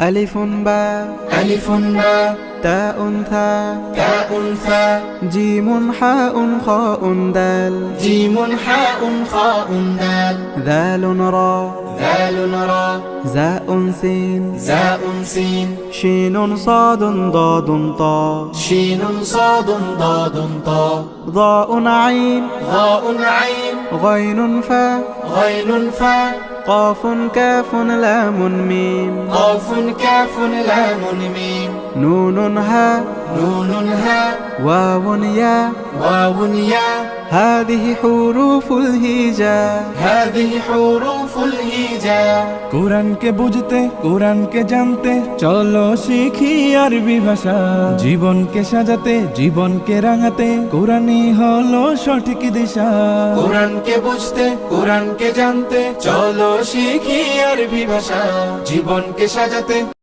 ألف باء ألف باء تاء ثاء تاء ثاء جيم حاء خاء دال جيم حاء خاء دال ذال را ذال را زاء سين زاء سين شين صاد ضاد طاء شين صاد ضاد طاء ضاء عين ضاء عين غين فاء غين فاء قاف كاف لام ميم قاف كاف لام ميم نون هاء نون هاء واو ياء واو ياء هذه حروف الهجاء هذه حروف الهجاء কোরআনকে বুঝতে কোরআনকে জানতে চলো শিখি আরবি ভাষা জীবনকে সাজাতে জীবনকে রাঙাতে কোরআনই হলো সঠিক দিশা কোরআনকে বুঝতে কোরআনকে জানতে চলো শিখি আরবি ভাষা জীবনকে সাজাতে